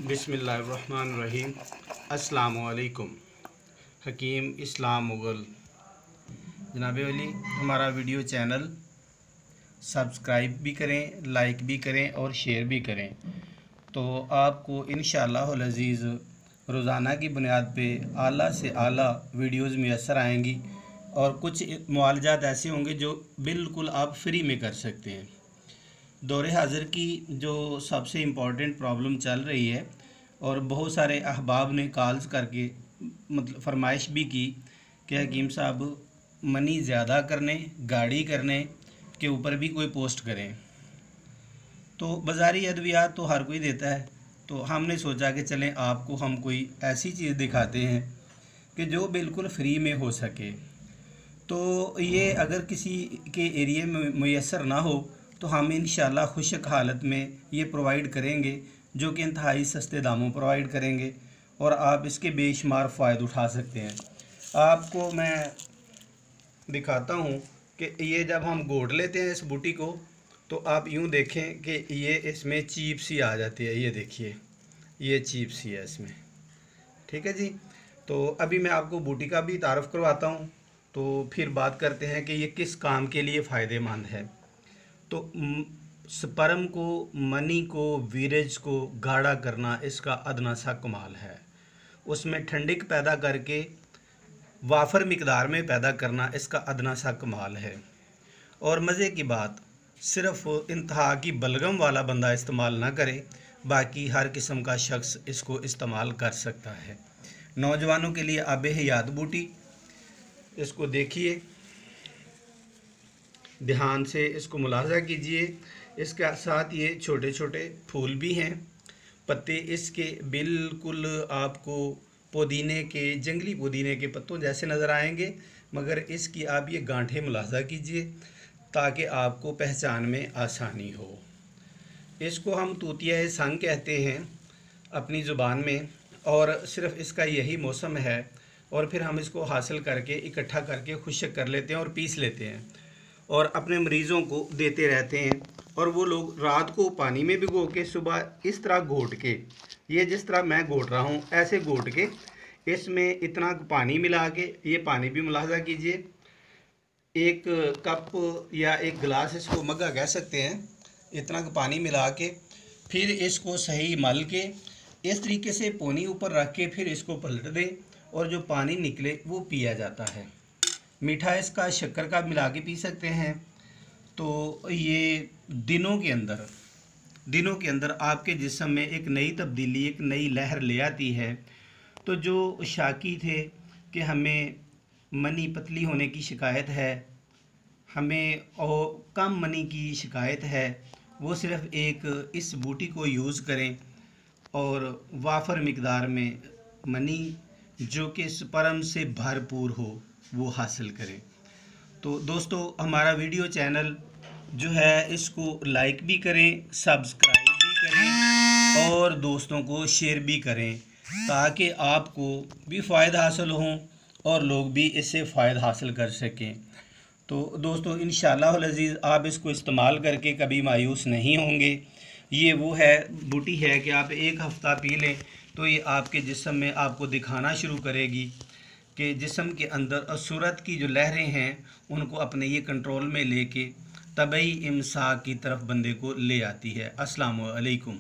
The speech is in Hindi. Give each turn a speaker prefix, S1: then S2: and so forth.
S1: बिस्मिल्लाहिर्रहमानिर्रहीम। अस्सलामुअलैकुम। हकीम इस्लाम मुग़ल जनाब वली, हमारा वीडियो चैनल सब्सक्राइब भी करें, लाइक भी करें और शेयर भी करें, तो आपको इंशाअल्लाह अज़ीज़ रोज़ाना की बुनियाद पे आला से आला वीडियोज़ मैसर आएंगी और कुछ मुआलजात ऐसे होंगे जो बिल्कुल आप फ्री में कर सकते हैं। दौरे हाज़िर की जो सबसे इम्पॉर्टेंट प्रॉब्लम चल रही है और बहुत सारे अहबाब ने कॉल्स करके मतलब फरमाइश भी की कि हकीम साहब मनी ज़्यादा करने, गाड़ी करने के ऊपर भी कोई पोस्ट करें। तो बाज़ारी अद्वियात तो हर कोई देता है, तो हमने सोचा कि चलें आपको हम कोई ऐसी चीज़ दिखाते हैं कि जो बिल्कुल फ्री में हो सके। तो ये अगर किसी के एरिया में मुयस्सर ना हो तो हम इंशाअल्लाह खुशक हालत में ये प्रोवाइड करेंगे, जो कि इंतहाई सस्ते दामों प्रोवाइड करेंगे और आप इसके बेशुमार फ़ायदे उठा सकते हैं। आपको मैं दिखाता हूँ कि ये जब हम गोड़ लेते हैं इस बूटी को, तो आप यूँ देखें कि ये इसमें चीप सी आ जाती है। ये देखिए, ये चीप सी है इसमें। ठीक है जी। तो अभी मैं आपको बूटी का भी तारफ़ करवाता हूँ, तो फिर बात करते हैं कि ये किस काम के लिए फ़ायदेमंद है। तो स्पर्म को, मनी को, वीरेज को गाढ़ा करना इसका अदना सा कमाल है। उसमें ठंडक पैदा करके वाफर मिकदार में पैदा करना इसका अदना सा कमाल है। और मज़े की बात, सिर्फ़ इंतहा की बलगम वाला बंदा इस्तेमाल ना करे, बाकी हर किस्म का शख्स इसको इस्तेमाल कर सकता है। नौजवानों के लिए आबे हयात बूटी, इसको देखिए, ध्यान से इसको मुलाहजा कीजिए। इसके साथ ये छोटे छोटे फूल भी हैं, पत्ते इसके बिल्कुल आपको पुदीने के, जंगली पुदीने के पत्तों जैसे नज़र आएंगे, मगर इसकी आप ये गांठें मुलाहजा कीजिए ताकि आपको पहचान में आसानी हो। इसको हम तूतिया संग कहते हैं अपनी ज़ुबान में, और सिर्फ़ इसका यही मौसम है। और फिर हम इसको हासिल करके इकट्ठा करके खुश्क कर लेते हैं और पीस लेते हैं और अपने मरीज़ों को देते रहते हैं। और वो लोग रात को पानी में भिगो के सुबह इस तरह घोट के, ये जिस तरह मैं घोट रहा हूँ ऐसे घोट के, इसमें इतना पानी मिला के, ये पानी भी मुलाहजा कीजिए, एक कप या एक गिलास, इसको मग्गा कह सकते हैं, इतना पानी मिला के फिर इसको सही मल के इस तरीके से पोनी ऊपर रख के फिर इसको पलट दें और जो पानी निकले वो पिया जाता है। मीठा इसका शक्कर का मिला के पी सकते हैं। तो ये दिनों के अंदर आपके जिस्म में एक नई तब्दीली, एक नई लहर ले आती है। तो जो शाकी थे कि हमें मनी पतली होने की शिकायत है, हमें और कम मनी की शिकायत है, वो सिर्फ़ एक इस बूटी को यूज़ करें और वाफर मिकदार में मनी जो कि स्पर्म से भरपूर हो वो हासिल करें। तो दोस्तों, हमारा वीडियो चैनल जो है इसको लाइक भी करें, सब्सक्राइब भी करें और दोस्तों को शेयर भी करें, ताकि आपको भी फ़ायदा हासिल हों और लोग भी इससे फ़ायदा हासिल कर सकें। तो दोस्तों, इंशाअल्लाह अज़ीज़ आप इसको इस्तेमाल करके कभी मायूस नहीं होंगे। ये वो है बूटी है कि आप एक हफ़्ता पी लें तो ये आपके जिस्म में आपको दिखाना शुरू करेगी कि जिस्म के अंदर सूरत की जो लहरें हैं उनको अपने ये कंट्रोल में लेके तबई इमसाक की तरफ बंदे को ले आती है। अस्सलामु अलैकुम।